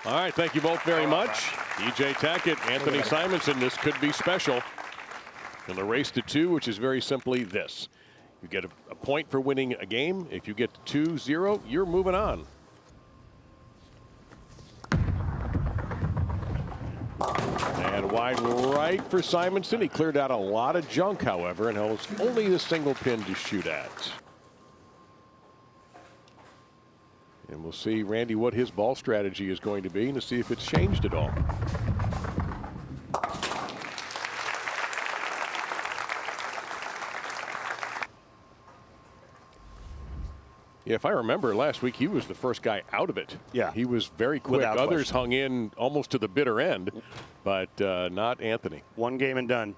All right, thank you both very much. E.J. Tackett, Anthony Simonson, this could be special. In the race to 2, which is very simply this. You get a point for winning a game. If you get to 2-0, you're moving on. And wide right for Simonson. He cleared out a lot of junk, however, and has only the single pin to shoot at. And we'll see, Randy, what his ball strategy is going to be and to see if it's changed at all. Yeah, if I remember last week, he was the first guy out of it. Yeah. He was very quick. Without Others question. hung in almost to the bitter end, but not Anthony. One game and done.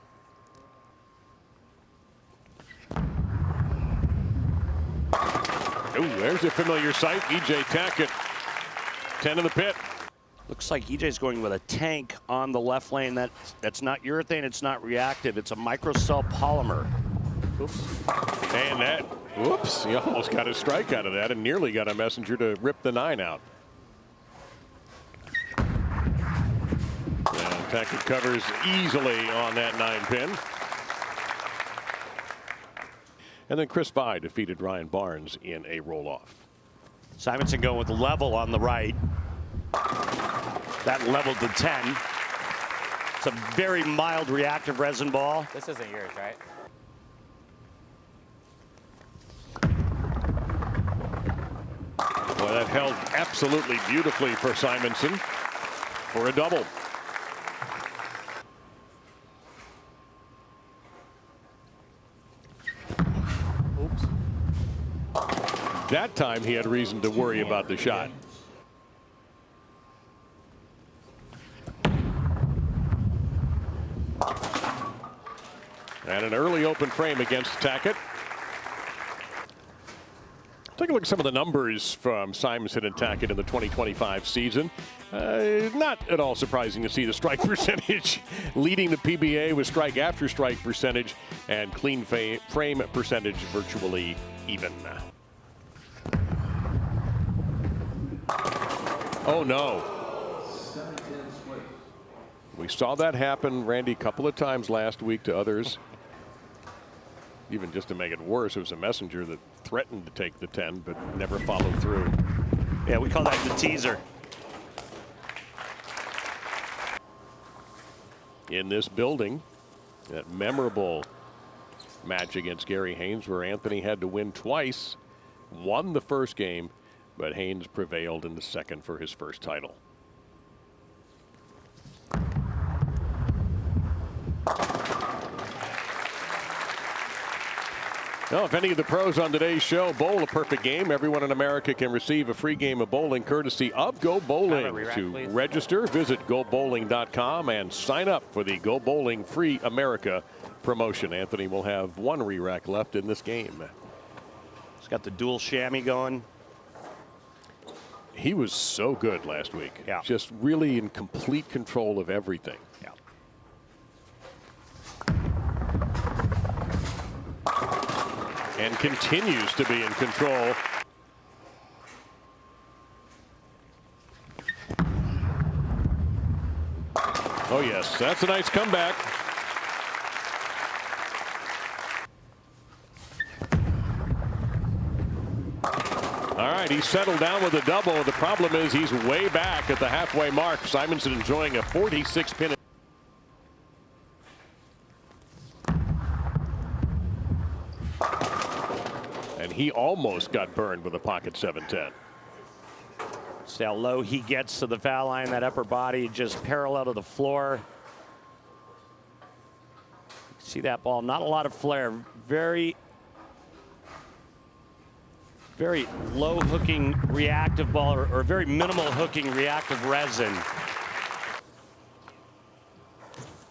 Ooh, there's a familiar sight. E.J. Tackett, 10 in the pit. Looks like EJ's going with a tank on the left lane. That's not urethane, it's not reactive. It's a microcell polymer. Oops. And that, whoops, he almost got a strike out of that and nearly got a messenger to rip the 9 out. And Tackett covers easily on that 9 pin. And then Chris Vye defeated Ryan Barnes in a roll-off. Simonson going with level on the right. That leveled to 10. It's a very mild reactive resin ball. This isn't yours, right? Boy, that held absolutely beautifully for Simonson for a double. Oops. That time he had reason to worry about the shot. And an early open frame against Tackett. Take a look at some of the numbers from Simonson and Tackett in the 2025 season. Not at all surprising to see the strike percentage leading the PBA with strike after strike percentage and clean frame percentage virtually even. Oh no. We saw that happen, Randy, a couple of times last week to others. Even just to make it worse, it was a messenger that threatened to take the 10 but never followed through. Yeah, we call that the teaser. In this building, that memorable match against Gary Haynes where Anthony had to win twice, won the first game, but Haynes prevailed in the second for his first title. Well, if any of the pros on today's show bowl a perfect game, everyone in America can receive a free game of bowling courtesy of Go Bowling. To register, visit GoBowling.com and sign up for the Go Bowling Free America promotion. Anthony will have 1 re-rack left in this game. He's got the dual chamois going. He was so good last week. Yeah. Just really in complete control of everything. Yeah. And continues to be in control. Oh yes, that's a nice comeback. All right, he's settled down with a double. The problem is he's way back at the halfway mark. Simonson enjoying a 46 pin. And he almost got burned with a pocket 710. See how low he gets to the foul line. That upper body just parallel to the floor. See that ball? Not a lot of flare. Very low hooking reactive ball, or very minimal hooking reactive resin.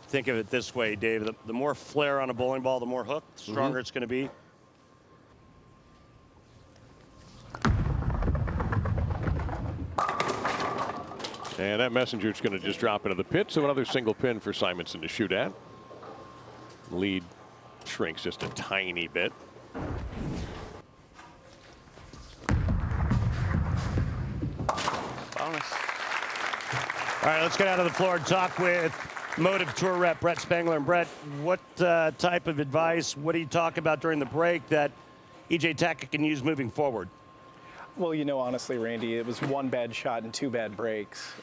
Think of it this way, Dave. The more flare on a bowling ball, the more hook, the stronger it's going to be. And that messenger is going to just drop into the pit. So another single pin for Simonson to shoot at. Lead shrinks just a tiny bit. Bonus. All right, let's get out of the floor and talk with Motive Tour rep Brett Spangler. And Brett, what type of advice, what do you talk about during the break that EJ Tackett can use moving forward? Well, you know, honestly, Randy, it was one bad shot and 2 bad breaks.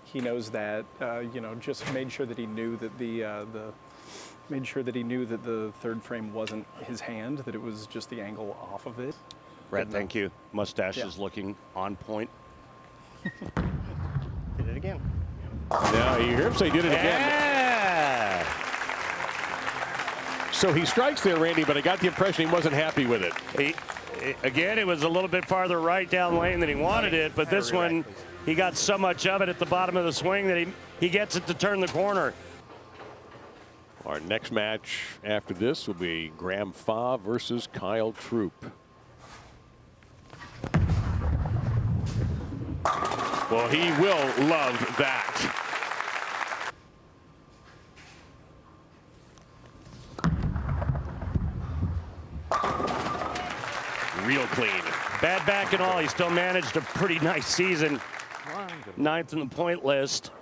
He knows that. You know, just made sure that he knew that the third frame wasn't his hand, that it was just the angle off of it. Brett, thank you. Mustache is looking on point. Did it again. Now you hear him say did it again. Yeah. So he strikes there, Randy, but I got the impression he wasn't happy with it. Again, it was a little bit farther right down lane than he wanted it, but this one, he got so much of it at the bottom of the swing that he gets it to turn the corner. Our next match after this will be Graham Fa versus Kyle Troop. Well, he will love that. Real clean. Bad back and all, he still managed a pretty nice season. 9th in the point list.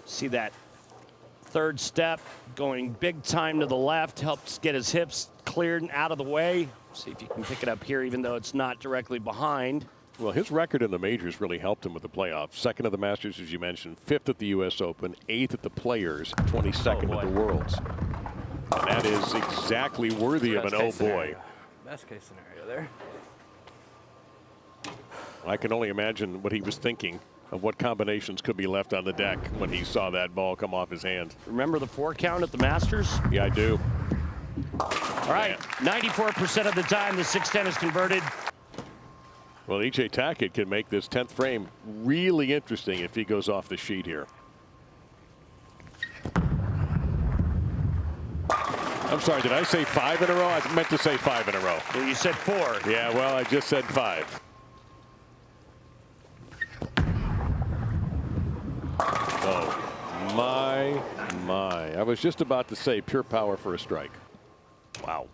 See that third step going big time to the left, helps get his hips cleared and out of the way. See if you can pick it up here, even though it's not directly behind. Well, his record in the majors really helped him with the playoffs. 2nd of the Masters, as you mentioned, 5th at the U.S. Open, 8th at the Players, 22nd at the Worlds. And that is exactly worthy of an oh boy. Best case scenario there. I can only imagine what he was thinking of what combinations could be left on the deck when he saw that ball come off his hand. Remember the 4 count at the Masters? Yeah, I do. All right, 94% of the time the 610 is converted. Well, EJ Tackett can make this 10th frame really interesting if he goes off the sheet here. I'm sorry, did I say 5 in a row? I meant to say 5 in a row. Well, you said 4. Yeah, well, I just said 5. Oh, my. I was just about to say pure power for a strike. Wow.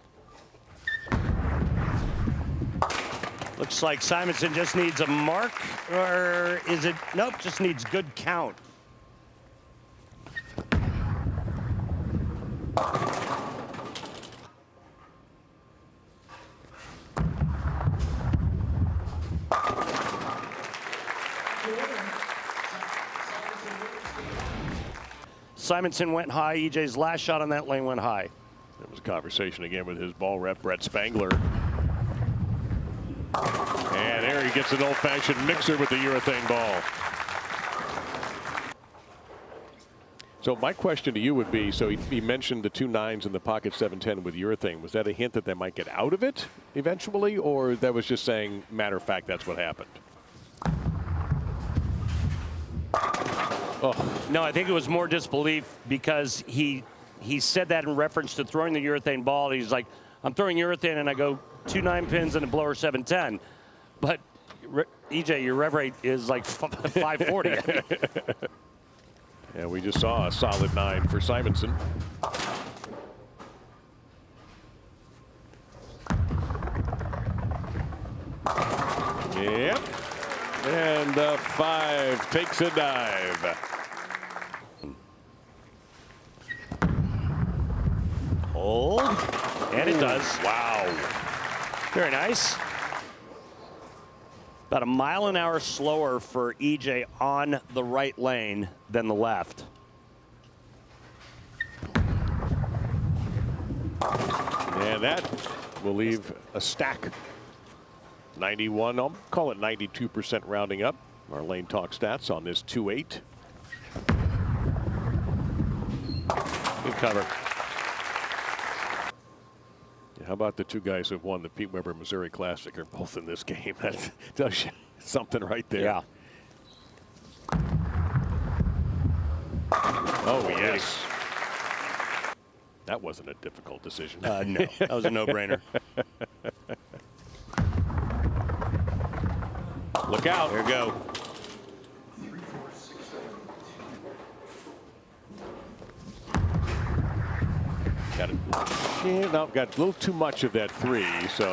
Looks like Simonson just needs a mark, or is it? Nope, just needs good count. Simonson went high. EJ's last shot on that lane went high. There was a conversation again with his ball rep, Brett Spangler. And there he gets an old-fashioned mixer with the urethane ball. So my question to you would be, so he mentioned the 2 9s in the pocket 710 with urethane. Was that a hint that they might get out of it eventually, or that was just saying, matter of fact, that's what happened? Oh. No, I think it was more disbelief because he said that in reference to throwing the urethane ball. He's like, I'm throwing urethane and I go 2 9-pins and a blower 710. But EJ, your rev rate is like 540. Yeah, we just saw a solid 9 for Simonson. Yep. And the 5 takes a dive. Hold. And it does. Wow. Very nice. About 1 mile an hour slower for EJ on the right lane than the left. And that will leave a stack. 91, I'll call it 92% rounding up. Our lane talk stats on this 2-8. Good cover. How about the 2 guys who've won the Pete Weber Missouri Classic are both in this game? That tells you something right there. Yeah. Oh, yes. That wasn't a difficult decision. No, that was a no-brainer. Look out. There you go. Got it. Yeah, no, got a little too much of that 3, so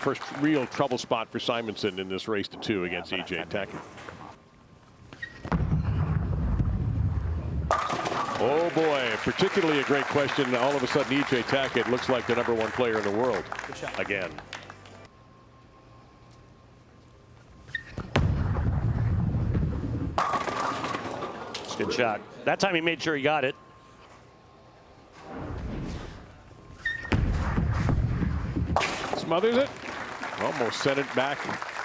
first real trouble spot for Simonson in this race to 2 against E.J. Tackett. Oh boy, particularly a great question. All of a sudden, E.J. Tackett looks like the #1 player in the world again. It's a good shot. That time he made sure he got it. Smothers it. Almost sent it back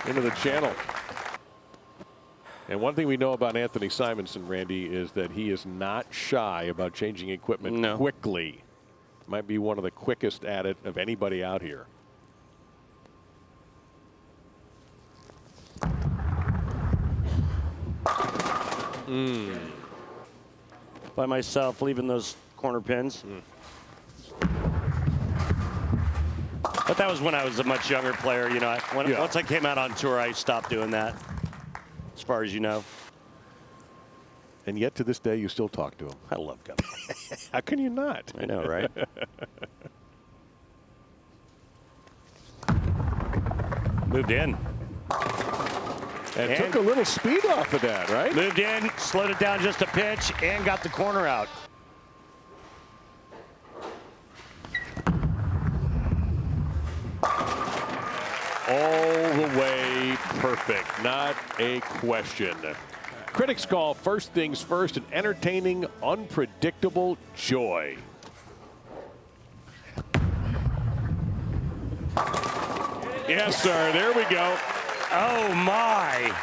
into the channel. And one thing we know about Anthony Simonson, Randy, is that he is not shy about changing equipment quickly. Might be one of the quickest at it of anybody out here. By myself, leaving those corner pins. But that was when I was a much younger player. You know, once I came out on tour, I stopped doing that, as far as you know. And yet to this day, you still talk to him. I love Gump. How can you not? I know, right? Moved in. And took a little speed off of that, right? Moved in, slowed it down just a pitch, and got the corner out. All the way perfect. Not a question. Critics call first things first an entertaining, unpredictable joy. Yes, sir. There we go. Oh, my.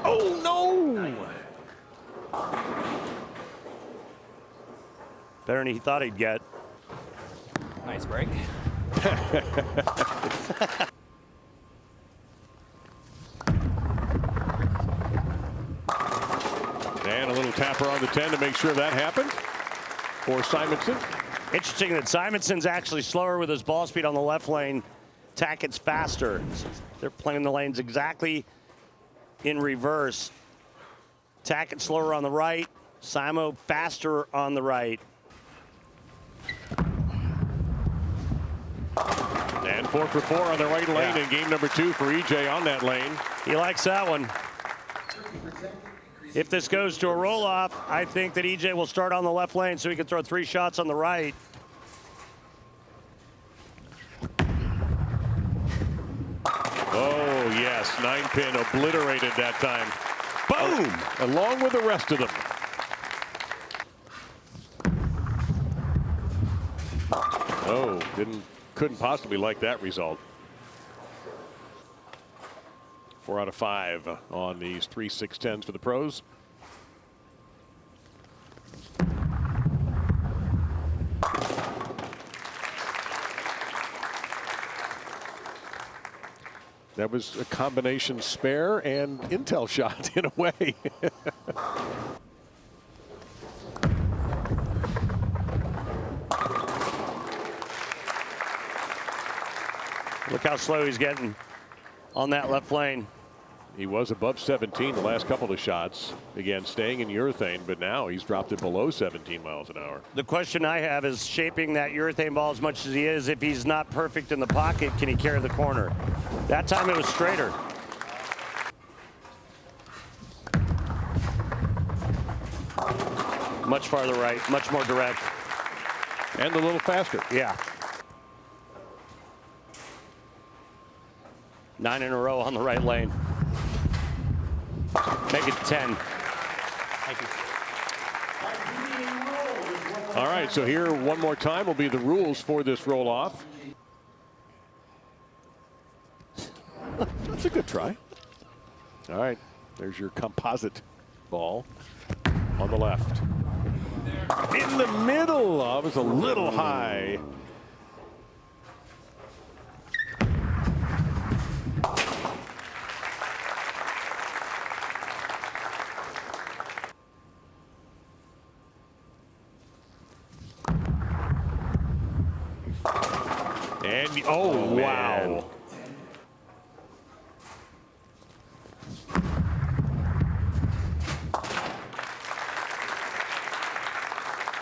Oh, no. Better than he thought he'd get. Nice break. And a little tapper on the 10 to make sure that happened for Simonson. Interesting that Simonson's actually slower with his ball speed on the left lane. Tackett's faster. They're playing the lanes exactly in reverse. Tackett slower on the right. Simo faster on the right. And 4 for 4 on the right lane in game number 2 for EJ on that lane. He likes that one. If this goes to a roll-off, I think that EJ will start on the left lane so he can throw 3 shots on the right. Oh, yes. 9-pin obliterated that time. Boom! Along with the rest of them. Oh, couldn't possibly like that result. 4 out of 5 on these 3 6-10s for the pros. That was a combination spare and intel shot in a way. Look how slow he's getting on that left lane. He was above 17 the last couple of shots. Again, staying in urethane, but now he's dropped it below 17 miles an hour. The question I have is shaping that urethane ball as much as he is. If he's not perfect in the pocket, can he carry the corner? That time it was straighter. Much farther right, much more direct. And a little faster. Yeah. 9 in a row on the right lane. Make it 10. Thank you. All right, so here one more time will be the rules for this roll-off. That's a good try. All right, there's your composite ball on the left. In the middle. Oh, it was a little high. And oh, wow.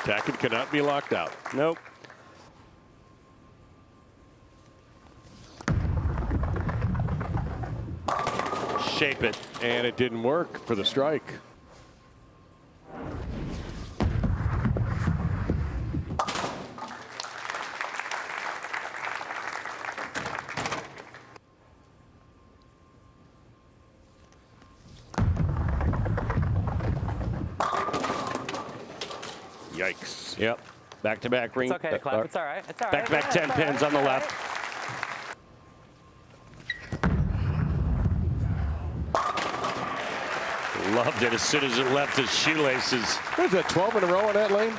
Tackett cannot be locked out. Nope. Shape it. And it didn't work for the strike. Yikes. Yep. Back-to-back ring. It's okay, Clap. It's all right. It's all right. Back-to-back 10 pins on the left. Loved it as soon as it left his shoelaces. There's a 12 in a row in that lane.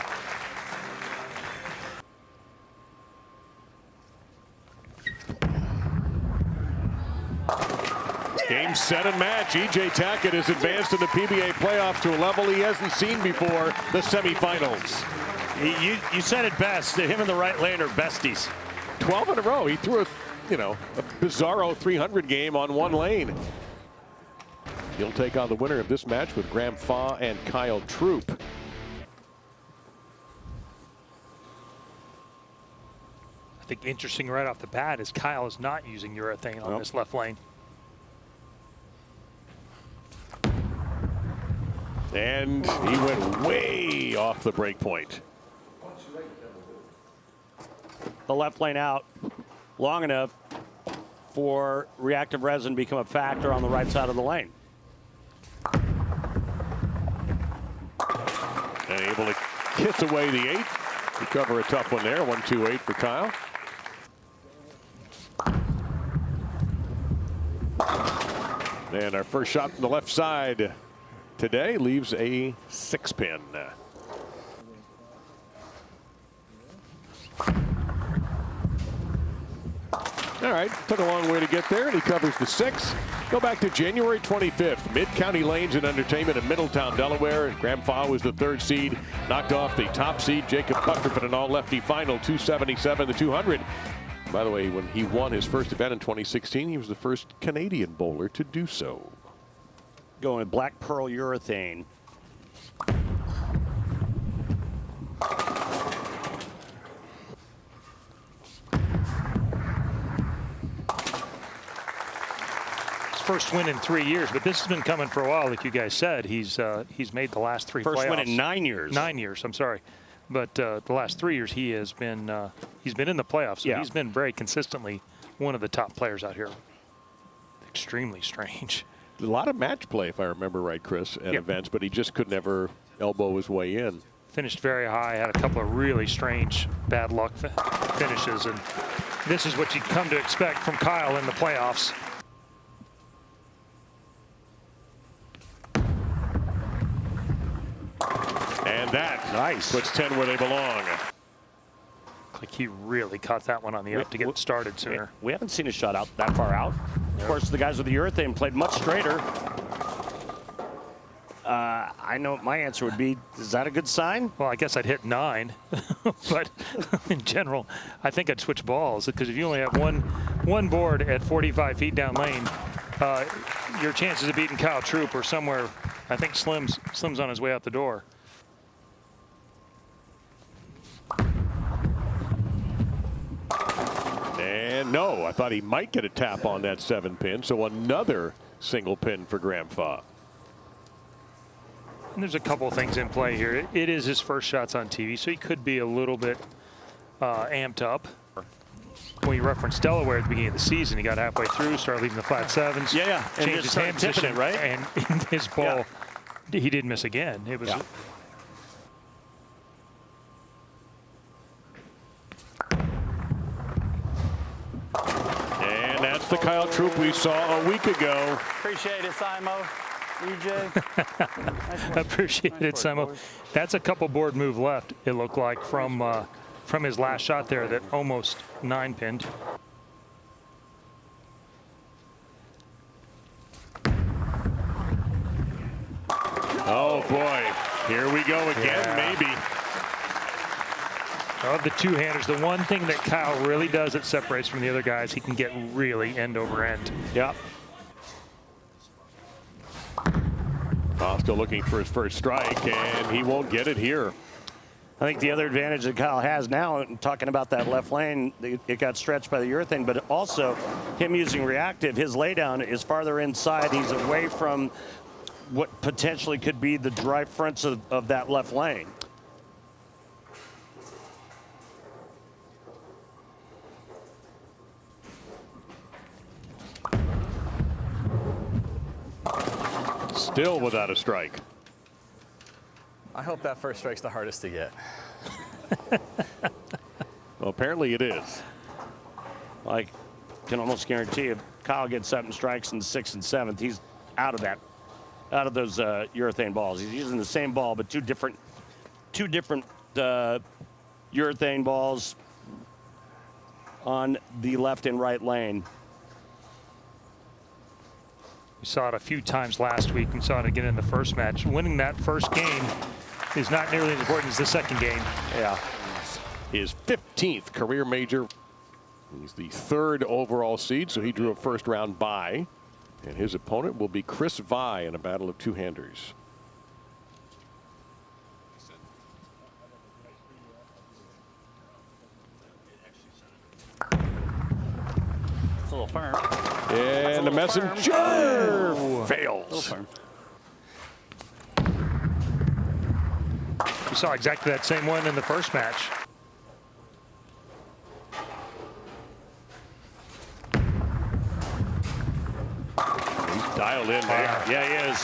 Game, set, and match. E.J. Tackett has advanced in the PBA playoffs to a level he hasn't seen before, the semifinals. You said it best. Him and the right lane are besties. 12 in a row. He threw a bizarro 300 game on one lane. He'll take on the winner of this match with Graham Faw and Kyle Troop. I think interesting right off the bat is Kyle is not using urethane on this left lane. And he went way off the break point. The left lane out long enough for reactive resin to become a factor on the right side of the lane. And able to kiss away the 8. Recover a tough one there. 1-2-8 for Kyle. And our first shot from the left side today leaves a 6-pin. All right, took a long way to get there, and he covers the 6. Go back to January 25th. Mid-County Lanes and Entertainment in Middletown, Delaware. Graham Faw was the 3rd seed. Knocked off the top seed, Jacob Butterf, in an all-lefty final, 277-200. By the way, when he won his first event in 2016, he was the first Canadian bowler to do so. Going with black pearl urethane. First win in 3 years, but this has been coming for a while, like you guys said. He's made the last 3 First playoffs. win in 9 years. 9 years, I'm sorry. But the last 3 years he has been he's been in the playoffs. So he's been very consistently one of the top players out here. Extremely strange. A lot of match play, if I remember right, Chris, at events, but he just could never elbow his way in. Finished very high, had a couple of really strange bad luck finishes, and this is what you'd come to expect from Kyle in the playoffs. And that puts 10 where they belong. Like he really caught that one on the up to get started sooner. We haven't seen a shot out that far out. Of course, the guys with the urethane played much straighter. I know what my answer would be. Is that a good sign? Well, I guess I'd hit 9, but in general, I think I'd switch balls, because if you only have one board at 45 feet down lane, your chances of beating Kyle Troop are somewhere. I think Slim's on his way out the door. And no, I thought he might get a tap on that 7-pin, so another single pin for Graham Faw. And there's a couple of things in play here. It is his first shots on TV, so he could be a little bit amped up. When you referenced Delaware at the beginning of the season, he got halfway through, started leaving the flat 7s. Changed his hand position, right? And in his ball, he did miss again. It was. And that's the Kyle Troop we saw a week ago. Appreciate it, Simo. EJ. Nice Appreciate it, Simo. That's a couple board move left, it looked like, from his last shot there that almost 9-pinned. Oh boy, here we go again, maybe. Of the two-handers, the one thing that Kyle really does that separates from the other guys, he can get really end over end. Yep. Still looking for his first strike, and he won't get it here. I think the other advantage that Kyle has now, talking about that left lane, it got stretched by the urethane, but also him using reactive, his laydown is farther inside. He's away from what potentially could be the dry fronts of that left lane. Still without a strike. I hope that first strike's the hardest to get. Well, apparently it is. I can almost guarantee if Kyle gets 7 strikes in the 6th and 7th, he's out of those urethane balls. He's using the same ball, but two different urethane balls on the left and right lane. We saw it a few times last week. We saw it again in the first match. Winning that first game is not nearly as important as the second game. Yeah. His 15th career major. He's the 3rd overall seed, so he drew a first round bye. And his opponent will be Chris Vi in a battle of two-handers. It's a little firm. And the messenger fails. We saw exactly that same one in the first match. He's dialed in there. Yeah, he is.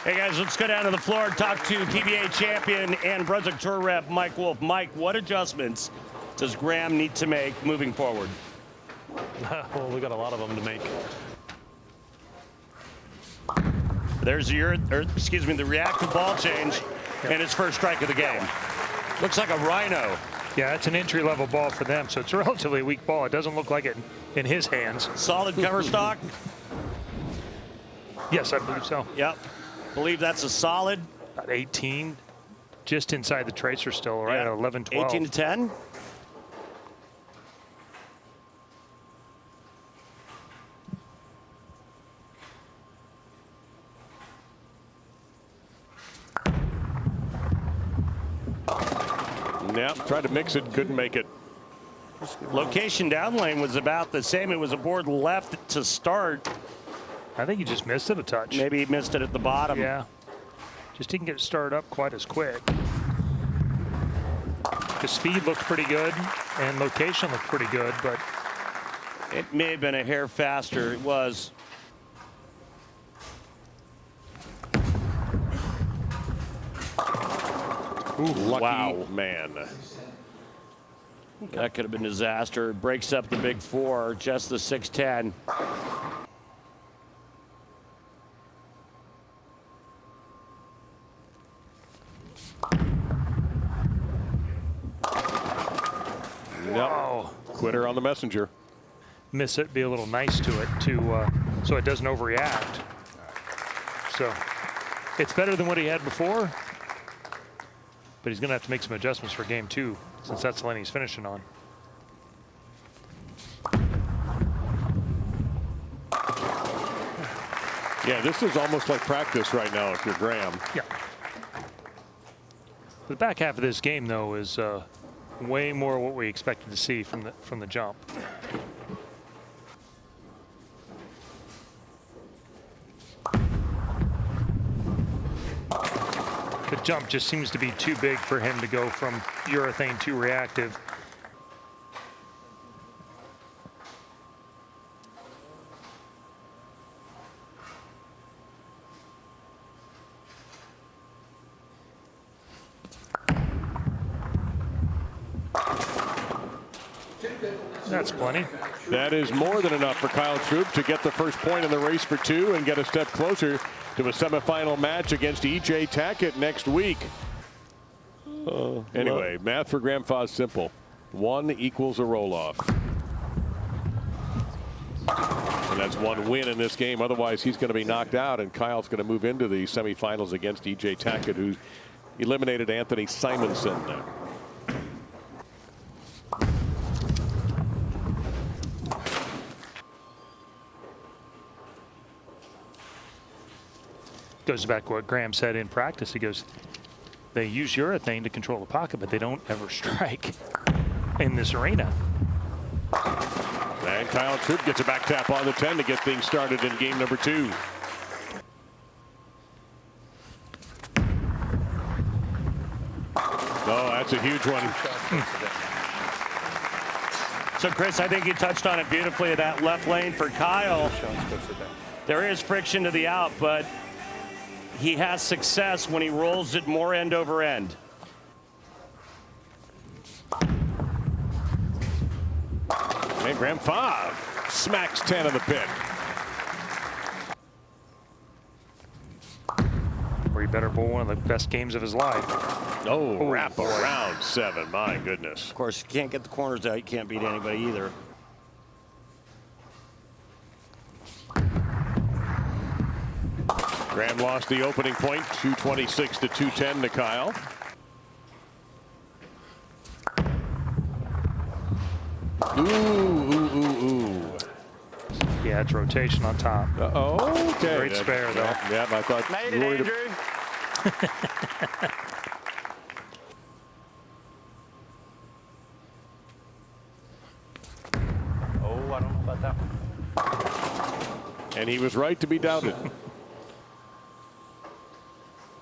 Hey, guys, let's go down to the floor and talk to PBA champion and Brunswick Tour rep Mike Wolf. Mike, what adjustments does Graham need to make moving forward? Well, we got a lot of them to make. There's the reactive ball change and his first strike of the game. Looks like a rhino. Yeah, it's an entry-level ball for them, so it's a relatively weak ball. It doesn't look like it in his hands. Solid cover stock? Yes, I believe so. Yep. Believe that's a solid. About 18, just inside the tracer still, right? Yeah. 11, 12. 18 to 10. Yep, tried to mix it, couldn't make it. Location down lane was about the same. It was a board left to start. I think he just missed it a touch. Maybe he missed it at the bottom. Yeah. Just didn't get it started up quite as quick. The speed looked pretty good and location looked pretty good, but it may have been a hair faster. It was. Ooh, lucky wow. man. That could have been a disaster. Breaks up the big 4, just the 6-10. No. Quitter on the messenger. miss it, be a little nice to it so it doesn't overreact. So it's better than what he had before, but he's going to have to make some adjustments for game 2 since that's the lane he's finishing on. Yeah, this is almost like practice right now if you're Graham. Yeah. The back half of this game, though, is way more what we expected to see from the jump. The jump just seems to be too big for him to go from urethane to reactive. That's plenty. That is more than enough for Kyle Troup to get the first point in the race for 2 and get a step closer to a semifinal match against E.J. Tackett next week. Anyway, math for Graham Foss simple. 1 equals a roll-off. And that's 1 win in this game. Otherwise, he's going to be knocked out, and Kyle's going to move into the semifinals against E.J. Tackett, who eliminated Anthony Simonson. Goes back to what Graham said in practice. He goes, They use urethane to control the pocket, but they don't ever strike in this arena. And Kyle Troup gets a back tap on the 10 to get things started in game number 2. Oh, that's a huge one. So, Chris, I think you touched on it beautifully, that left lane for Kyle. There is friction to the out, but he has success when he rolls it more end over end. And Graham 5 smacks 10 of the pin. Or he better bowl one of the best games of his life. Oh, wrap around 7. My goodness. Of course, you can't get the corners out. You can't beat anybody either. Graham lost the opening point, 226 to 210 to Kyle. Ooh. Yeah, it's rotation on top. Uh-oh. Okay. Great spare, though. Yeah, I thought. Made it, Andrew. Oh, I don't know about that one. And he was right to be doubted.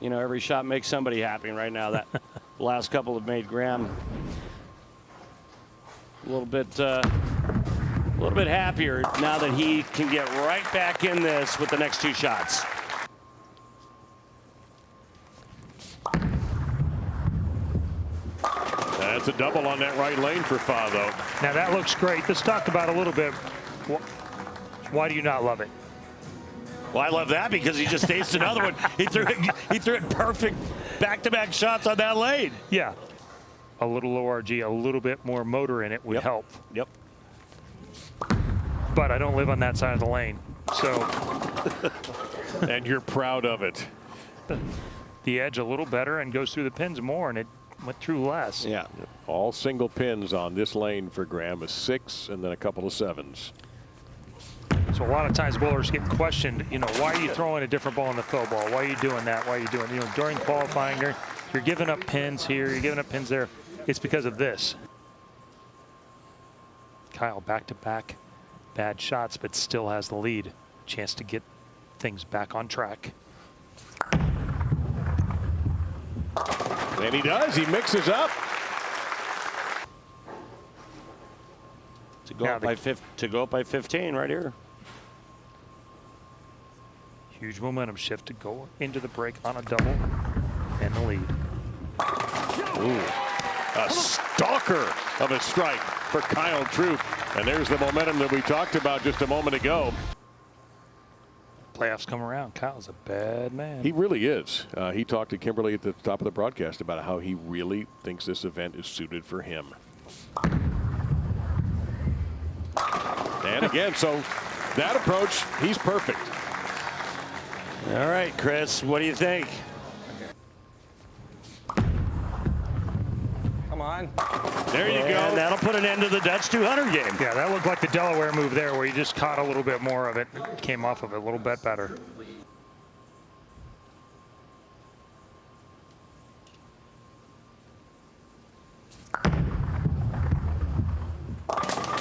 You know, every shot makes somebody happy. Right now, that last couple have made Graham a little bit happier now that he can get right back in this with the next 2 shots. That's a double on that right lane for Fa, though. Now that looks great. Let's talk about a little bit. Why do you not love it? Well, I love that because he just aced another one. He threw it perfect back-to-back shots on that lane. Yeah. A little ORG, a little bit more motor in it would help. Yep. But I don't live on that side of the lane. So. And you're proud of it. The edge a little better and goes through the pins more, and it went through less. Yeah. All single pins on this lane for Graham, a 6 and then a couple of 7s. So a lot of times bowlers get questioned, you know, why are you throwing a different ball in the throw ball? Why are you doing that? Why are you doing, you know, during qualifying, you're giving up pins here, you're giving up pins there. It's because of this. Kyle back-to-back bad shots, but still has the lead. Chance to get things back on track. And he does. He mixes up. To go up by 15 right here. Huge momentum shift to go into the break on a double and the lead. Ooh, a stalker of a strike for Kyle Troup. And there's the momentum that we talked about just a moment ago. Playoffs come around. Kyle's a bad man. He really is. He talked to Kimberly at the top of the broadcast about how he really thinks this event is suited for him. And again, so that approach, he's perfect. All right, Chris, what do you think? Come on. There you go. And that'll put an end to the Dutch 200 game. Yeah, that looked like the Delaware move there where he just caught a little bit more of it. Came off of it a little bit better.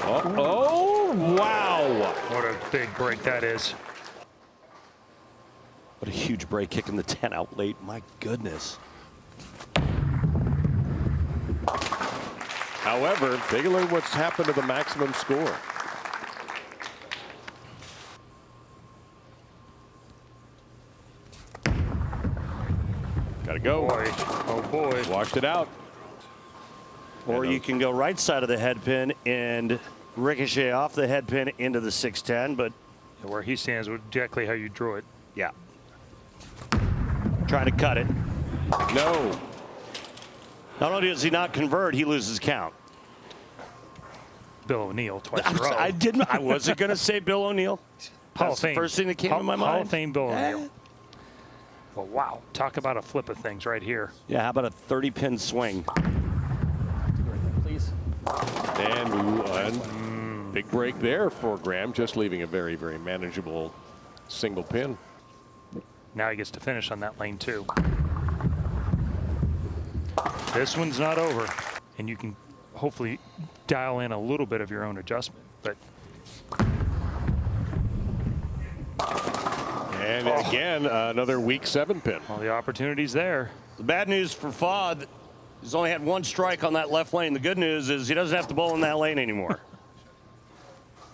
Oh, wow. What a big break that is. What a huge break, kicking the 10 out late. My goodness. However, take a look at what's happened to the maximum score. Gotta go. Boy. Oh, boy. Washed it out. Or you can go right side of the head pin and ricochet off the head pin into the 610, but Where he stands was exactly how you drew it. yeah. Trying to cut it. No. Not only does he not convert, he loses count. Bill O'Neill twice in a row. I wasn't going to say Bill O'Neill. Hall That's of the Fame. first thing that came to my mind. Hall of Fame Bill O'Neill. Well, wow. Talk about a flip of things right here. Yeah, how about a 30-pin swing? Please. And big break there for Graham, just leaving a very, very manageable single pin. Now he gets to finish on that lane, too. This one's not over. And you can hopefully dial in a little bit of your own adjustment. But And again, another weak 7 pin. all the opportunities there. The bad news for Fod, he's only had 1 strike on that left lane. The good news is he doesn't have to bowl in that lane anymore.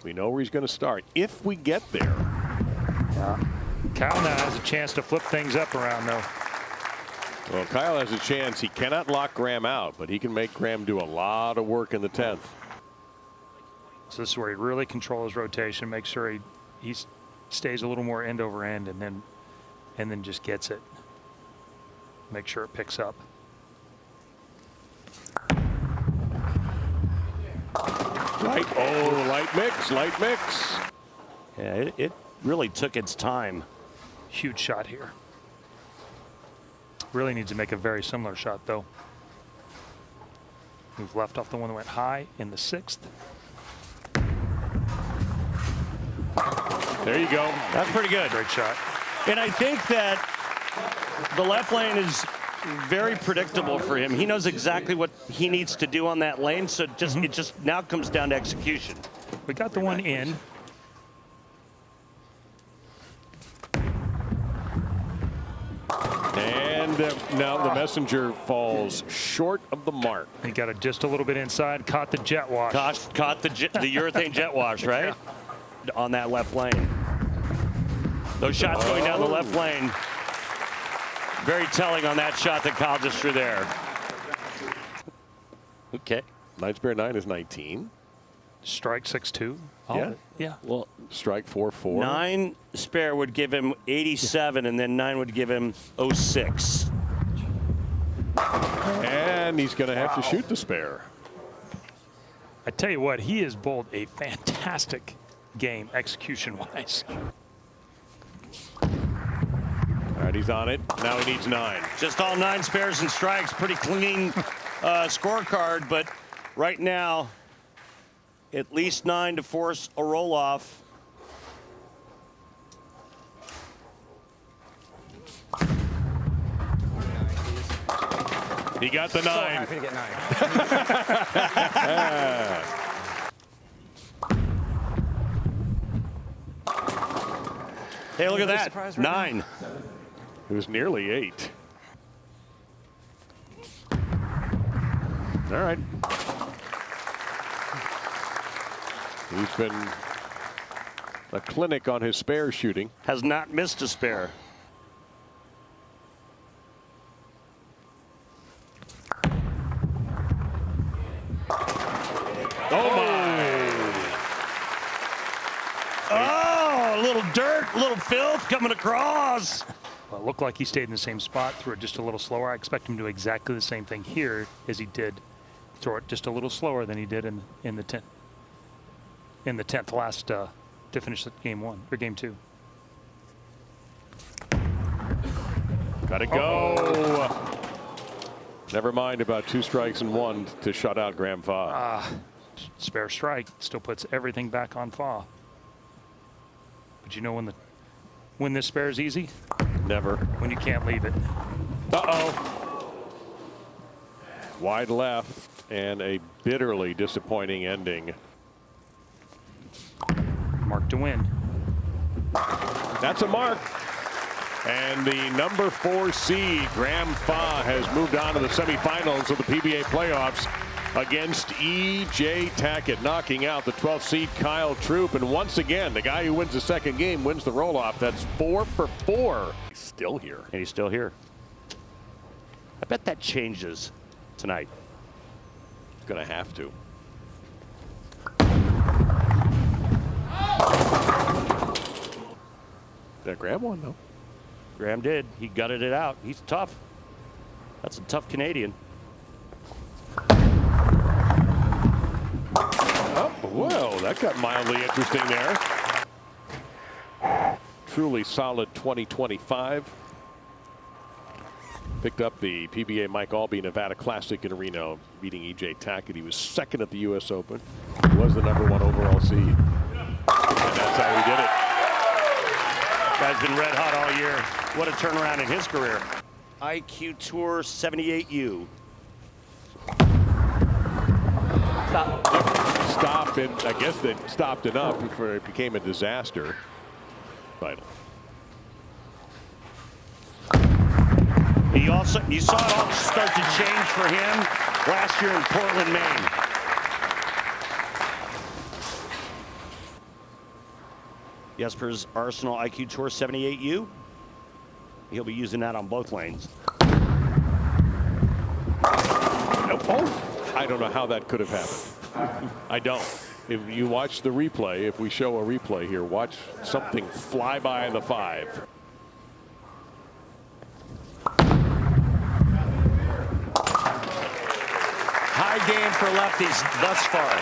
We know where he's going to start if we get there. Kyle now has a chance to flip things up around, though. Well, Kyle has a chance. He cannot lock Graham out, but he can make Graham do a lot of work in the 10th. So this is where he really controls rotation, make sure he stays a little more end over end, and then just gets it. Make sure it picks up. Right. Oh, light mix, light mix. Yeah, it really took its time. Huge shot here. Really needs to make a very similar shot, though. Move left off the one that went high in the 6th. There you go. That's pretty good. Great shot. And I think that the left lane is very predictable for him. He knows exactly what he needs to do on that lane, so it just now comes down to execution. We got the one in. And now the messenger falls short of the mark. He got it just a little bit inside, caught the jet wash. Caught the urethane jet wash, right? Yeah. On that left lane. Those shots going down the left lane. Very telling on that shot that Kyle just threw there. Okay. 9 spare 9 is 19. Strike 6-2. Yeah. Yeah. Well, Strike 4-4. 9 spare would give him 87, and then 9 would give him 06. And he's going to have to shoot the spare. I tell you what, he has bowled a fantastic game execution-wise. All right, he's on it. Now he needs 9. Just all 9 spares and strikes. Pretty clean scorecard, but right now, at least 9 to force a roll-off. He got the 9. So happy to get 9. Hey, look at that. Right 9. It was nearly 8. All right. He's been a clinic on his spare shooting. Has not missed a spare. Oh, my. Oh, a little dirt, a little filth coming across. Well, it looked like he stayed in the same spot, threw it just a little slower. I expect him to do exactly the same thing here as he did. Throw it just a little slower than he did in the 10th. In the 10th last to finish game 1 or game 2. Gotta go. Never mind about 2 strikes and 1 to shut out Graham Fa. Spare strike still puts everything back on Fa. But you know when this spare is easy? Never. When you can't leave it. Uh-oh. Wide left and a bitterly disappointing ending. Mark to win. That's a mark. And the number 4 seed, Graham Fa, has moved on to the semifinals of the PBA playoffs against E.J. Tackett, knocking out the 12th seed Kyle Troop. And once again, the guy who wins the second game wins the roll-off. That's 4 for 4. He's still here. And he's still here. I bet that changes tonight. Gonna have to. That Graham won, though. Graham did. He gutted it out. He's tough. That's a tough Canadian. Oh, well, that got mildly interesting there. Truly solid 2025. Picked up the PBA Mike Albee Nevada Classic in Reno, beating E.J. Tackett. He was second at the U.S. Open. He was the number 1 overall seed. And that's how he did it. Guy's been red hot all year. What a turnaround in his career. IQ Tour 78U. Stop, and I guess they stopped enough before it became a disaster. Final. You saw it all start to change for him last year in Portland, Maine. Jesper's Arsenal IQ Tour 78U. He'll be using that on both lanes. Oh, I don't know how that could have happened. I don't. If you watch the replay, if we show a replay here, watch something fly by the 5. High game for lefties thus far.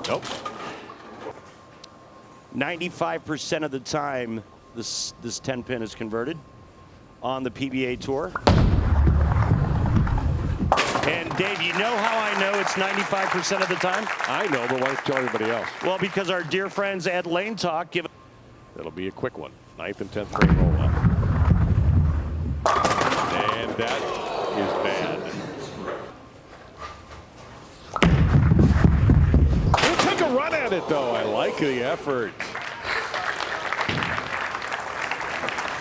Nope. 95% of the time, this 10 pin is converted on the PBA Tour. And Dave, you know how I know it's 95% of the time? I know, but why don't you tell everybody else? Well, because our dear friends at Lane Talk give. It'll be a quick one. 9th and 10th frame roll up. And that is bad. We'll take a run at it, though. I like the effort.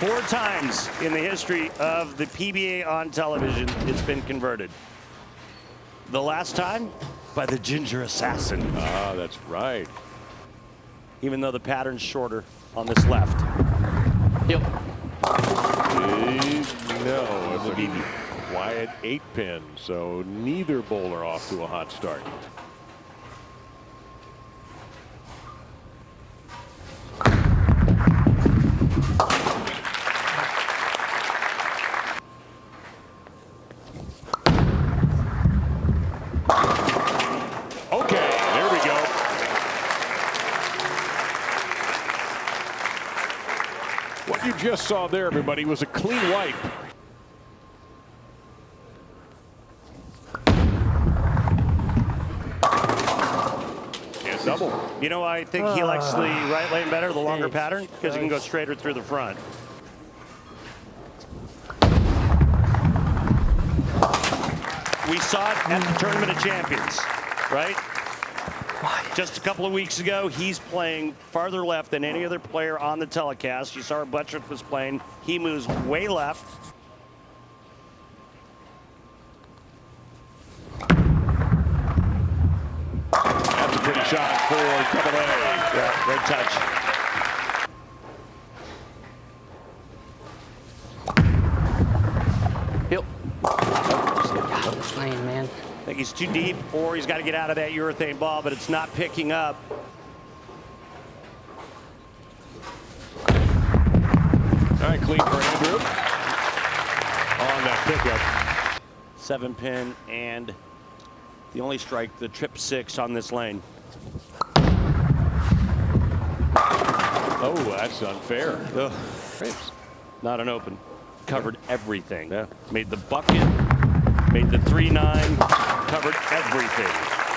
4 times in the history of the PBA on television, it's been converted. The last time by the Ginger Assassin. Ah, that's right. Even though the pattern's shorter on this left. Yep. No, it's a quiet 8 pin, so neither bowler off to a hot start. Okay, there we go. What you just saw there, everybody, was a clean wipe. And double. You know, I think he likes the right lane better, the longer pattern, because he can go straighter through the front. We saw it at the Tournament of Champions, right? Just a couple of weeks ago, he's playing farther left than any other player on the telecast. You saw Buttrick was playing. He moves way left. That's a pretty shot for Double A. Yeah, great touch. Yep. Lane, man. I think he's too deep, or he's got to get out of that urethane ball, but it's not picking up. All right, clean for Andrew on that pickup. 7 pin and the only strike, the trip 6 on this lane. Oh, that's unfair. Ugh. Not an open. Covered everything. Yeah. Made the bucket, made the 3-9, covered everything.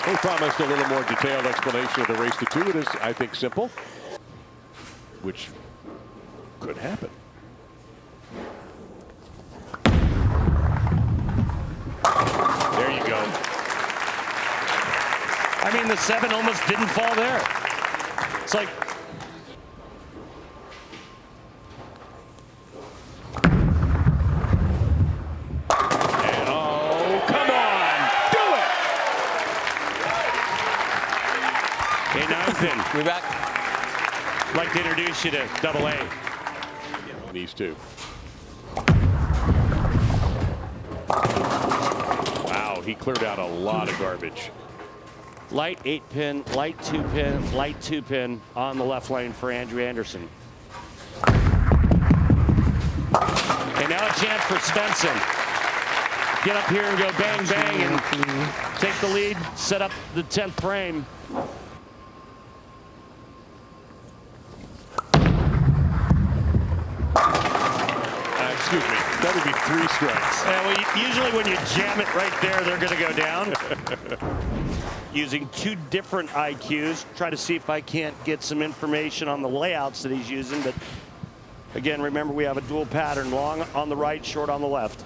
We promised a little more detailed explanation of the race to 2. It is, I think, simple, which could happen. There you go. I mean, the 7 almost didn't fall there. It's like, oh, come on, do it! a 9 pin. We're back. I'd like to introduce you to Double A. These two. Wow, he cleared out a lot of garbage. Light 8 pin, light 2 pin, light 2 pin on the left lane for Andrew Anderson. And now a chance for Svensson. Get up here and go bang, bang, and take the lead, set up the 10th frame. Excuse me. That'd be 3 strikes. Yeah, well, usually when you jam it right there, they're going to go down. Using 2 different IQs. Try to see if I can't get some information on the layouts that he's using. But again, remember, we have a dual pattern. Long on the right, short on the left.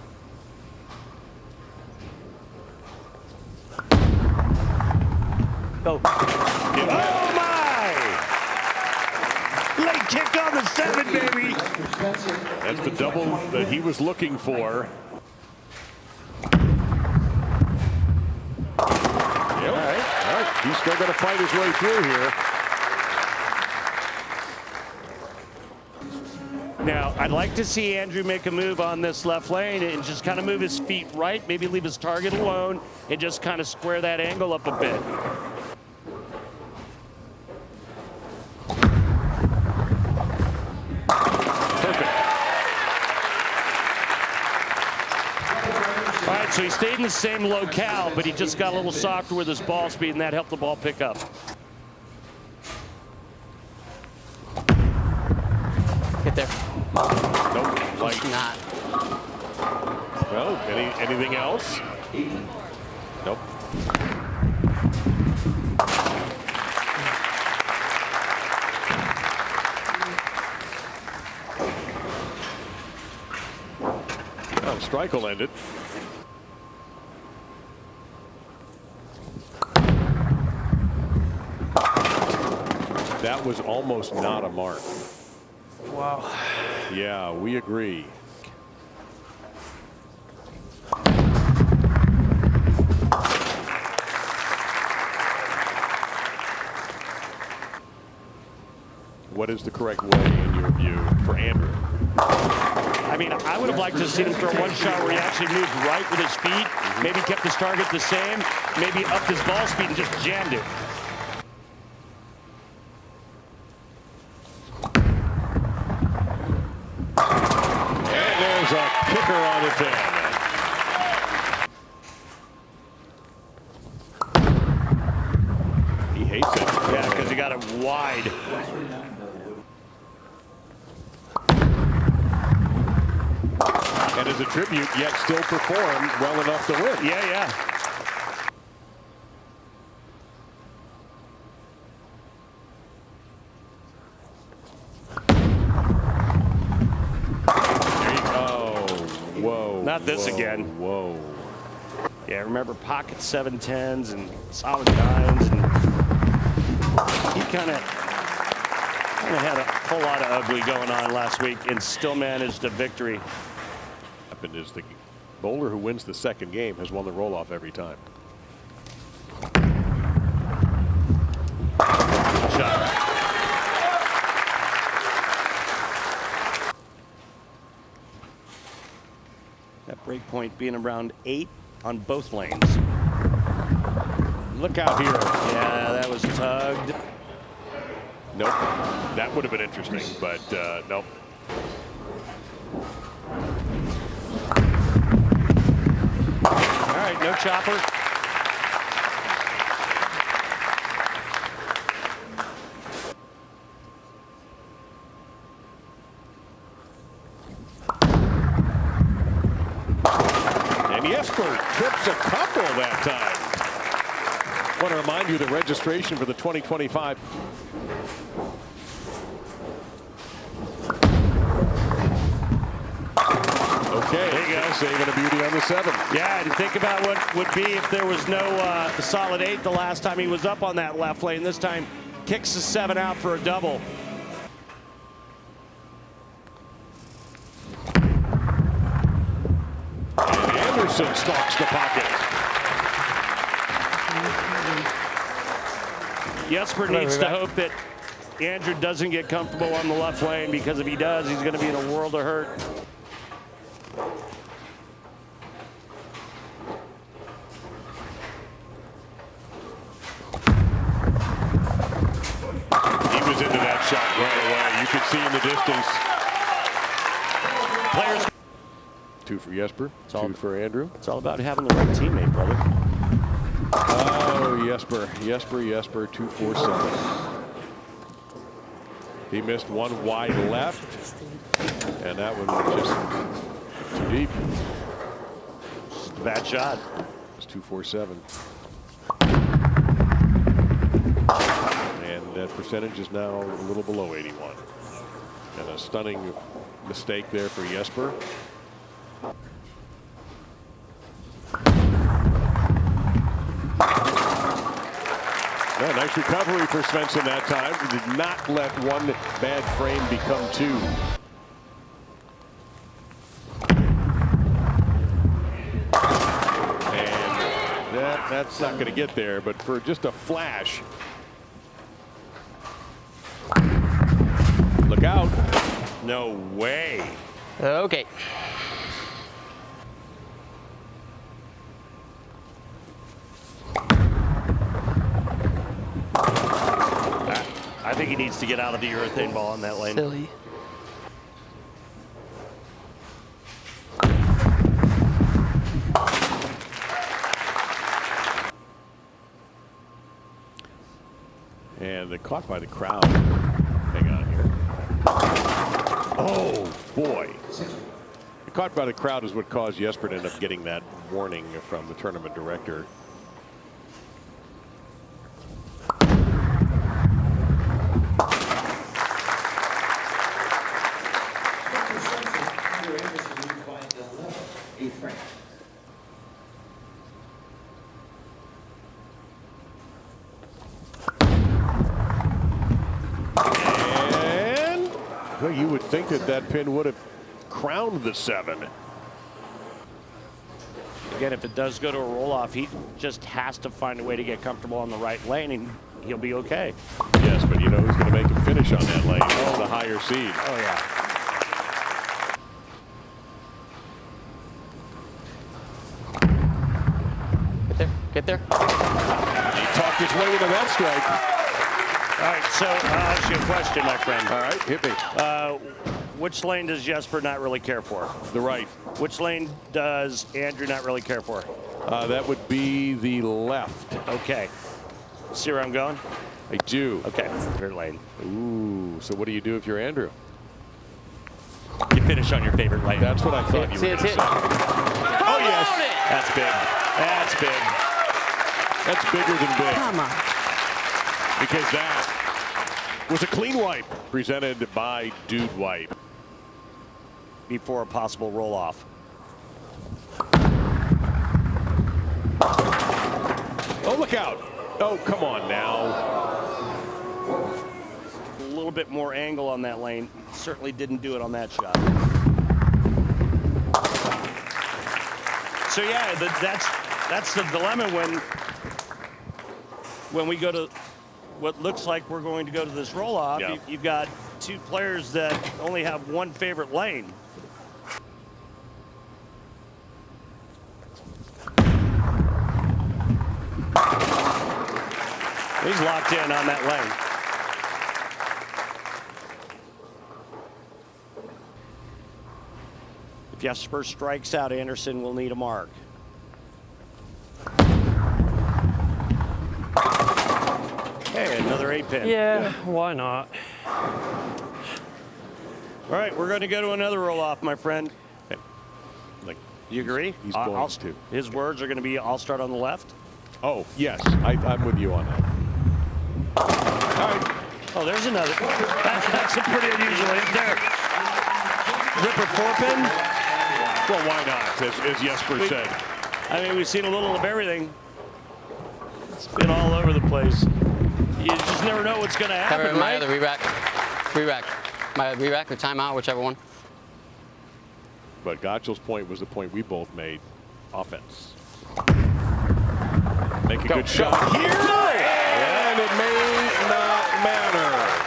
Go. Oh, my! Late kick on the 7, baby. That's the double that he was looking for. Yep. All right. He's still going to fight his way through here. Now, I'd like to see Andrew make a move on this left lane and just kind of move his feet right, maybe leave his target alone, and just kind of square that angle up a bit. All right, so he stayed in the same locale, but he just got a little softer with his ball speed, and that helped the ball pick up. Get there. Nope. Like, Not. well, anything else? Nope. Well, strike will end it. That was almost not a mark. Wow. Yeah, we agree. What is the correct way, in your view, for Andrew? I mean, I would have liked to see him throw one shot where he actually moved right with his feet, maybe kept his target the same, maybe upped his ball speed and just jammed it. And there's a kicker on the 10. He hates it. Yeah, because he got it wide. And as a tribute, yet still performed well enough to win. Yeah, yeah. Whoa. Not this whoa, again. Whoa. Yeah, remember pocket 7-10s and solid 9s, and he kind of had a whole lot of ugly going on last week and still managed a victory. Happened is the bowler who wins the second game has won the roll-off every time. Shot. That break point being around 8 on both lanes. Look out here. Yeah, that was tugged. Nope. That would have been interesting, but nope. All right, no chopper. And Jesper trips a couple that time. I want to remind you the registration for the 2025. Okay, there you go. Saving a beauty on the 7. Yeah, and think about what would be if there was no solid 8 the last time he was up on that left lane. This time kicks the 7 out for a double. And Anderson stalks the pocket. Jesper needs to hope that Andrew doesn't get comfortable on the left lane, because if he does, he's going to be in a world of hurt. He was into that shot right away. You could see in the distance. Players. 2 for Jesper, 2 for Andrew. It's all about having the right teammate, brother. Oh, Jesper, 2-4-7. He missed one wide left, and that one was just Too deep. Bad shot. It's 247. And that percentage is now a little below 81. And a stunning mistake there for Jesper. Yeah, nice recovery for Svensson that time. He did not let one bad frame become two. And that's not going to get there, but for just a flash. Look out. No way. Okay. I think he needs to get out of the urethane ball on that lane. Silly. And they're caught by the crowd. Hang on here. Oh, boy. Caught by the crowd is what caused Jesper to end up getting that warning from the tournament director. And well, you would think that that pin would have crowned the 7. Again, if it does go to a roll-off, he just has to find a way to get comfortable on the right lane, and he'll be okay. Yes, but you know who's going to make him finish on that lane? Oh, the higher seed. Oh, yeah. Get there. Get there. He talked his way into that strike. All right, so I'll ask you a question, my friend. All right, hit me. Which lane does Jesper not really care for? The right. Which lane does Andrew not really care for? That would be the left. Okay. See where I'm going? I do. Okay, third lane. Ooh, so what do you do if you're Andrew? You finish on your favorite lane. That's what I thought you were going to say. Oh, yes. That's big. That's big. That's bigger than big. Come on. Because that was a clean wipe presented by Dude Wipe. Before a possible roll-off. Oh, look out. Oh, come on now. A little bit more angle on that lane. Certainly didn't do it on that shot. So yeah, that's the dilemma when we go to what looks like we're going to go to this roll-off. Yeah. You've got two players that only have one favorite lane. He's locked in on that lane. If Jesper strikes out, Anderson will need a mark. Hey, another 8-pin. Yeah, why not? All right, we're going to go to another roll-off, my friend. Like, You agree? He's going to. His words are going to be, I'll start on the left. Oh, yes. I'm with you on that. All right. Oh, there's another. That's a pretty unusual hit there. Ripper 4-pin. Well, why not, as Jesper said. I mean, we've seen a little of everything. It's been all over the place. You just never know what's going to happen, Cover my right? other re-rack. Re-rack. My re-rack or timeout, whichever one. But Gottschall's point was the point we both made. Offense. Make a good shot here. And it may not matter.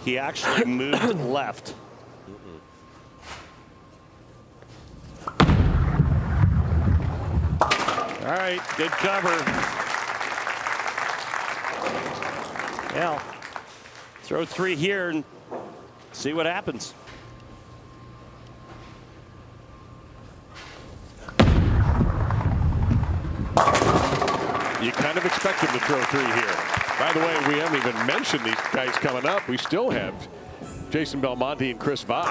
He actually moved left. All right, good cover. Yeah, throw 3 here and see what happens. You kind of expect him to throw 3 here. By the way, we haven't even mentioned these guys coming up. We still have Jason Belmonte and Chris Vai.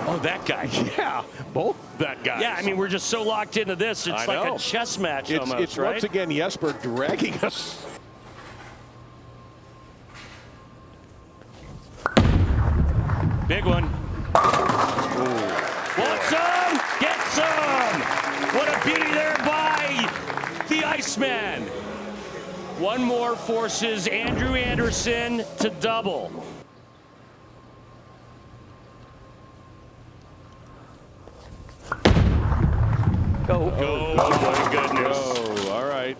Oh, that guy. Yeah, both that guy. Yeah, I mean, we're just so locked into this. It's like a chess match almost, it's right? once again Jesper dragging us. Big one. Want some? Get some! What a beauty there by the Iceman. One more forces Andrew Anderson to double. Go. Oh, my goodness. Oh, all right.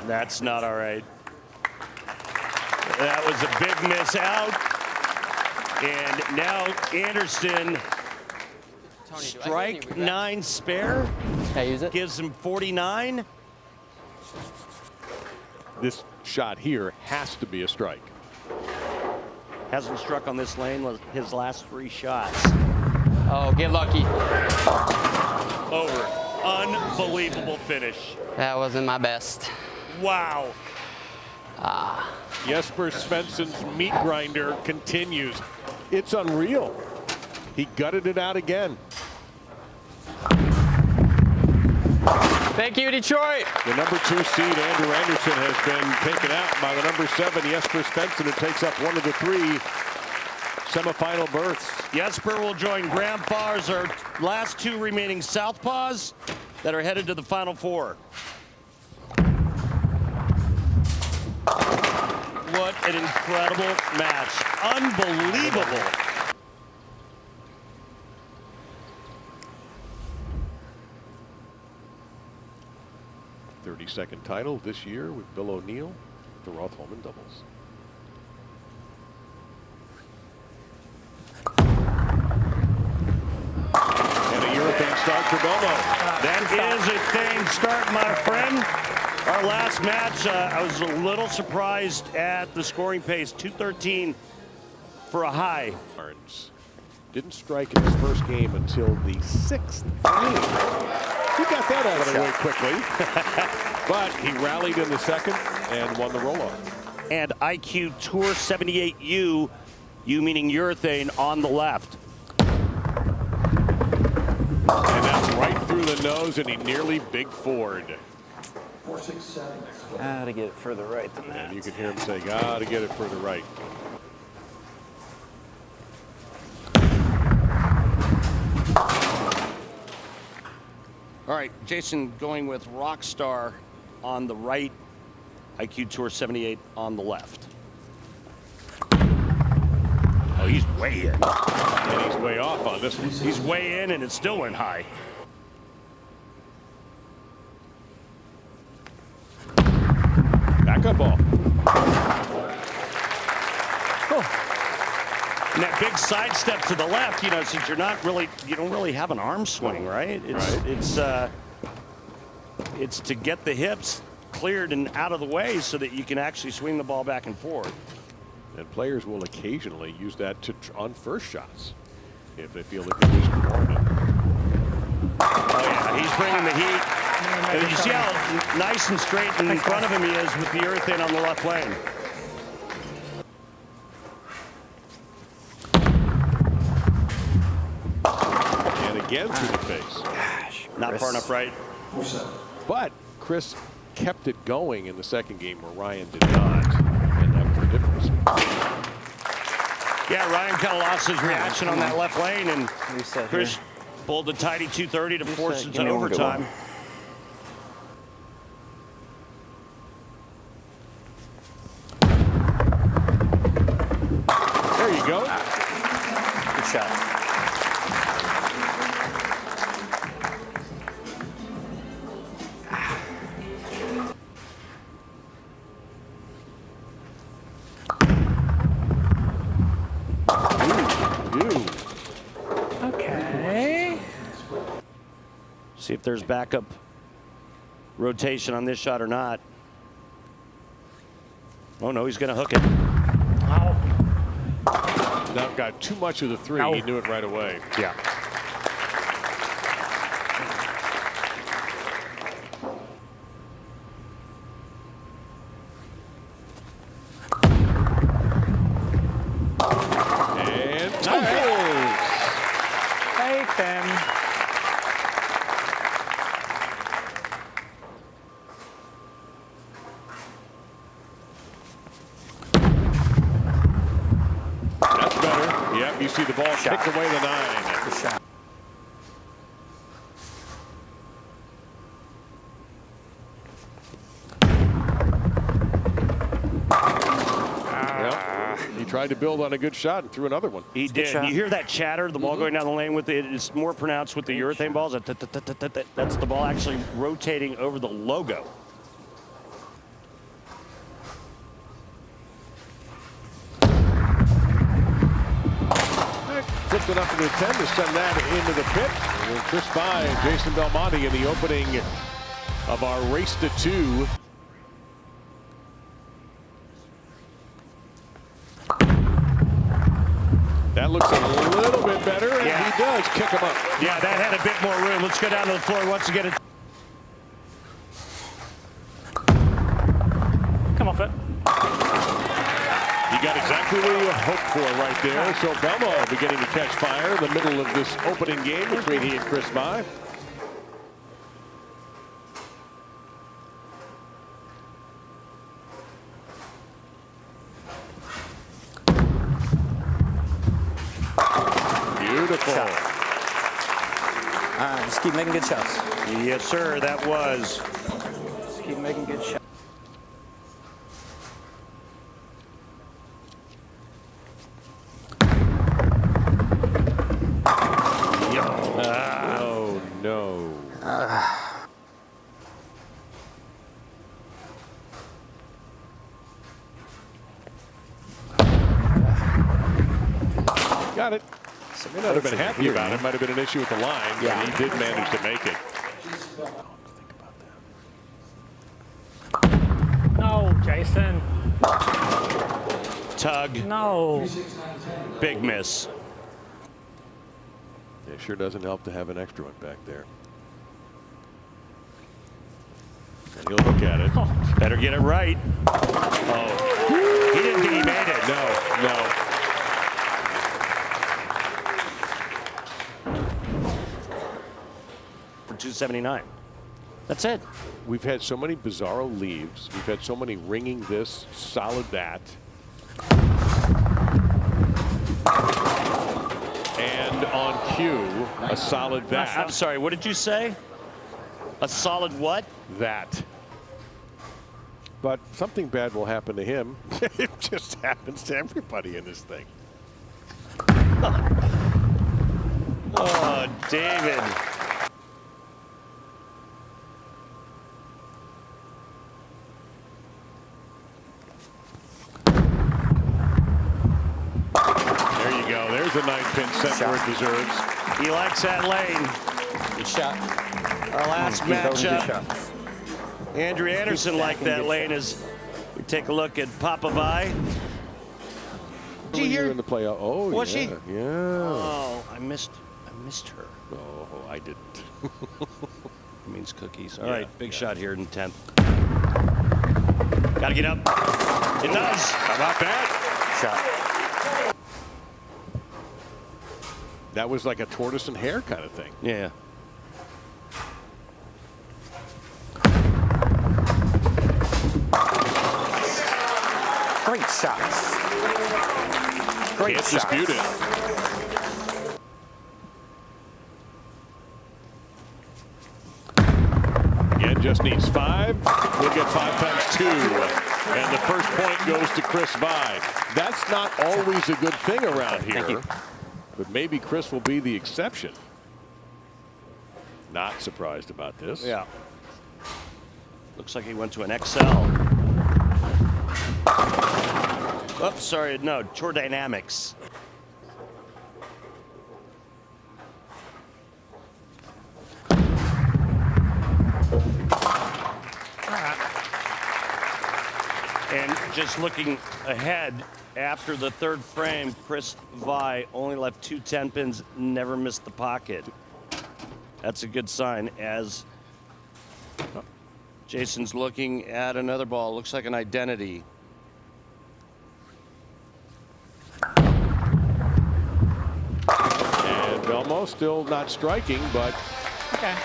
That's not all right. That was a big miss out. And now Anderson, strike 9 spare. Can I use it? Gives him 49. This shot here has to be a strike. Hasn't struck on this lane with his last 3 shots. Oh, get lucky. Over. Unbelievable finish. That wasn't my best. Wow. Jesper Svensson's meat grinder continues. It's unreal. He gutted it out again. Thank you, Detroit. The number 2 seed, Andrew Anderson, has been taken out by the number 7, Jesper Svensson, who takes up one of the 3 semifinal berths. Jesper will join Graham Farr as our last 2 remaining Southpaws that are headed to the Final 4. What an incredible match. Unbelievable. Second title this year with Bill O'Neill, the Roth-Holman doubles. And a European start for Belmo. That is a thing start, my friend. Our last match, I was a little surprised at the scoring pace, 213 for a high. Barnes didn't strike in his first game until the 6th game. He got that out of the way quickly. But he rallied in the second and won the roll-off. And IQ Tour 78U, U meaning urethane, on the left. And that's right through the nose, and he nearly big forward. 467. Gotta get it further right than that. And you can hear him say, gotta get it further right. All right, Jason going with Rockstar on the right, IQ Tour 78 on the left. Oh, he's way in. And he's way off on this one. He's way in, and it still went high. Backup ball. And that big sidestep to the left, you know, since you're not really, you don't really have an arm swing, right? It's to get the hips cleared and out of the way so that you can actually swing the ball back and forth. And players will occasionally use that on first shots if they feel the condition warranted. Oh yeah, he's bringing the heat. And you see how nice and straight in front of him he is with the urethane on the left lane. And again through the face. Gosh, Not far enough right. 47. But Chris kept it going in the second game where Ryan did not. And that was the difference. Yeah, Ryan kind of lost his reaction on that left lane, and Reset Chris here. pulled a tidy 230 to force it Give to me one good overtime. one. There you go. Good shot. Okay. See if there's backup rotation on this shot or not. Oh no, he's going to hook it. Now got too much of the 3. He knew it right away. Yeah. Get them. That's better. Yep, you see the ball kicked away the 9. Good shot. He tried to build on a good shot and threw another one. He did. You hear that chatter? The ball going down the lane with it. It's more pronounced with the urethane balls. That's the ball actually rotating over the logo. Flipped it up into the 10 to send that into the pit. And then Chris By and Jason Belmonte in the opening of our race to 2. That looks a little bit better, and he does kick him up. Yeah, that had a bit more room. Let's go down to the floor once again. Come off it. You got exactly what you hoped for right there. So Belmo beginning to catch fire in the middle of this opening game between he and Chris By. Beautiful. Just keep making good shots. Yes, sir, that was. Just keep making good shots. Oh, no. Got it. May not have been happy about it. Might have been an issue with the line, but he did manage to make it. No, Jason. Tug. No. Big miss. It sure doesn't help to have an extra one back there. And he'll look at it. Better get it right. Oh, he didn't think he made it. No. For 279. That's it. We've had so many bizarro leaves. We've had so many ringing this, solid that. And on cue, a solid that. I'm sorry, what did you say? A solid what? That. But something bad will happen to him. It just happens to everybody in this thing. Oh, David. There you go. There's a 9-pin set where it deserves. He likes that lane. Good shot. Our last matchup. Andrew Anderson liked that lane as we take a look at Papa Vi. Did you hear in the playoff? Oh, was she? Yeah. Oh, I missed her. Oh, I didn't. It means cookies. All right, big shot here in 10th. Got to get up. It does. How about that? Shot. That was like a tortoise and hare kind of thing. Yeah. Great shots. Great Can't shots. dispute it. Again, just needs 5. We'll get 5 times 2. And the first point goes to Chris Vi. That's not always a good thing around here. But maybe Chris will be the exception. Not surprised about this. Yeah. Looks like he went to an XL. Oh, sorry, no, Tour Dynamics. And just looking ahead, after the third frame, Chris Vi only left 2 10-pins, never missed the pocket. That's a good sign as Jason's looking at another ball. Looks like an identity. And Belmo still not striking, but Okay.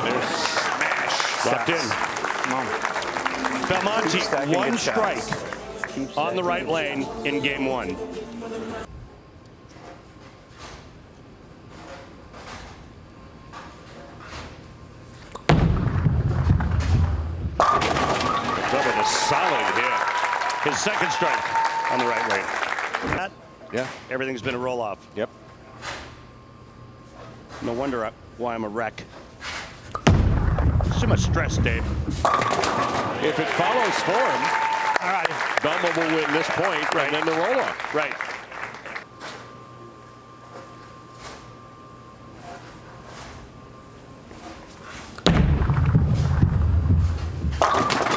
there's smash. Locked in. Belmonte, one strike on the right lane in game one. With a solid hit. His second strike on the right lane. That, Yeah. everything's been a roll off. Yep. No wonder why I'm a wreck. Too much stress, Dave. If it follows form, All right. Belmo will win this point, and then the roll-off. Right.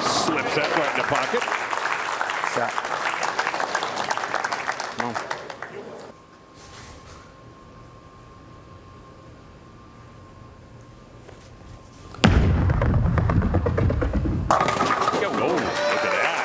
Slips that right in the pocket. Come on. Oh, look at that.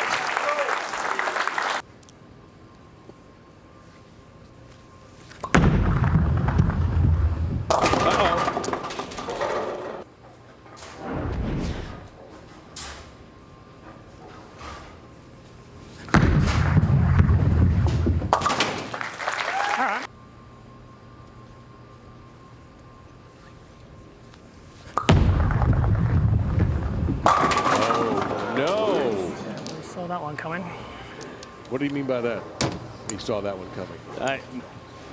No. We saw that one coming. What do you mean by that? He saw that one coming.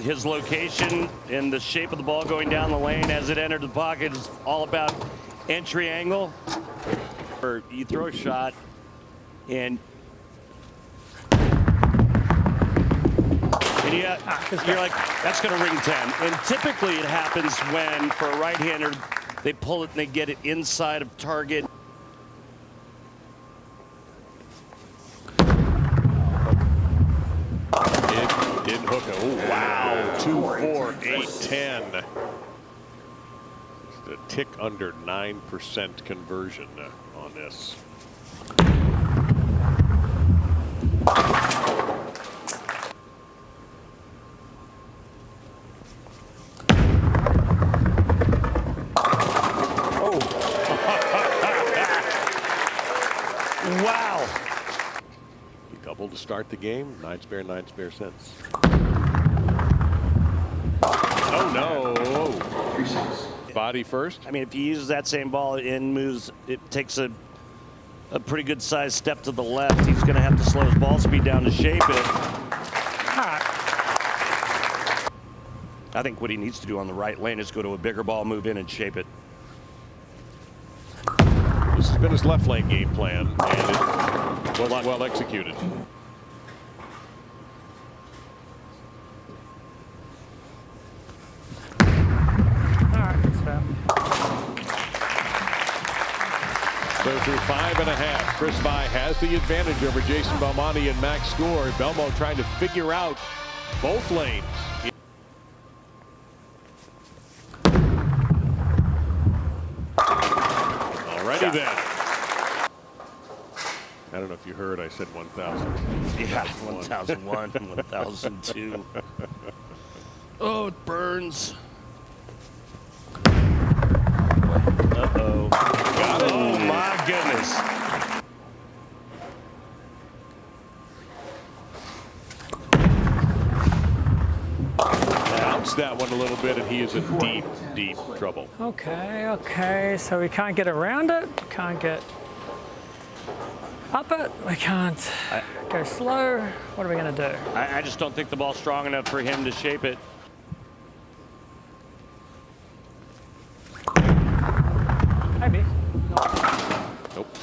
His location and the shape of the ball going down the lane as it entered the pocket is all about entry angle. Or you throw a shot and you're like, that's going to ring 10. And typically it happens when, for a right-hander, they pull it and they get it inside of target. It didn't hook it. Oh, wow. 2, 4, 8, 10. Just a tick under 9% conversion on this. Wow. He doubled to start the game. 9 spare since. Oh, no. Body first. I mean, if he uses that same ball and moves, it takes a pretty good sized step to the left. He's going to have to slow his ball speed down to shape it. I think what he needs to do on the right lane is go to a bigger ball, move in, and shape it. This has been his left lane game plan, and it was well executed. That's fair. So through 5.5, Chris Vai has the advantage over Jason Belmonte and Max Score. Belmo trying to figure out both lanes. Alrighty then. I don't know if you heard, I said 1,000. Yeah, 1001, 1002. Oh, it burns. Uh-oh. Oh, my goodness. Bounced that one a little bit, and he is in deep, deep trouble. Okay. So we can't get around it. Can't get up it. We can't go slow. What are we going to do? I just don't think the ball's strong enough for him to shape it. Maybe. Nope.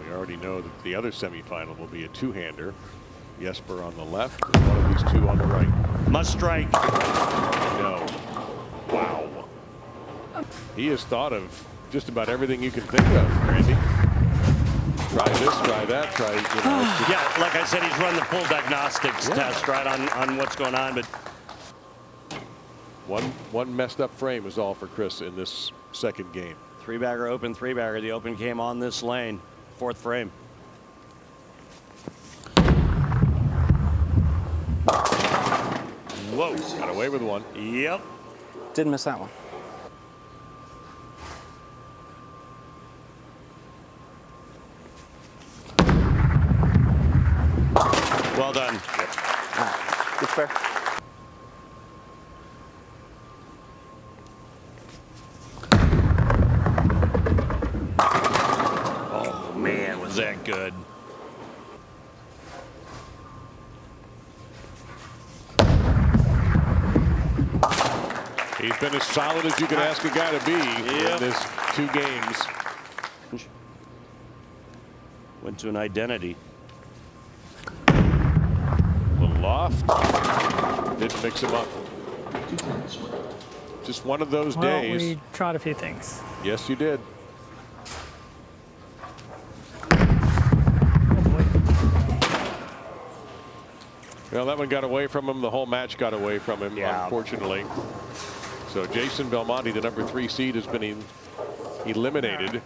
We already know that the other semifinal will be a two-hander. Jesper on the left, and one of these two on the right. Must strike. No. Wow. He has thought of just about everything you can think of, Randy. Try this, try that, try, Yeah, like I said, he's run the full diagnostics test, right, on what's going on, but One messed up frame is all for Chris in this second game. Three-bagger, open three-bagger. The open came on this lane. Fourth frame. Whoa, got away with one. Yep. Didn't miss that one. Well done. Good fair. Oh, man, was that good. He's been as solid as you could ask a guy to be in this 2 games. Went to an identity. The loft didn't mix him up. Just one of those Well, days. we tried a few things. Yes, you did. Well, that one got away from him. The whole match got away from him, unfortunately. So Jason Belmonte, the number 3 seed, has been eliminated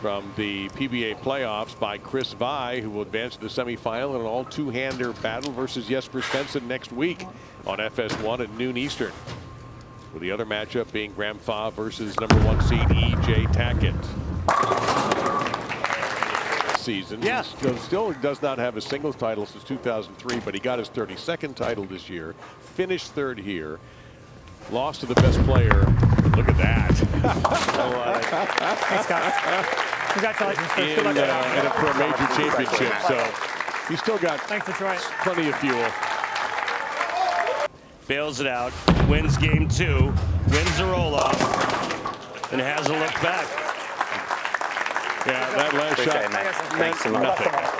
from the PBA playoffs by Chris Vi, who will advance to the semifinal in an all two-hander battle versus Jesper Svensson next week on FS1 at noon Eastern. With the other matchup being Graham Fa versus number 1 seed EJ Tackett. Season. Yeah. Still does not have a singles title since 2003, but he got his 32nd title this year. Finished 3rd here. Lost to the best player. Look at that. Thanks, guys. Congratulations. Chris. Good luck with that. For a major championship. So he's still got Thanks, Detroit. plenty of fuel. Bails it out. Wins game 2. Wins the roll-off. And hasn't looked back. Yeah, that last shot meant nothing.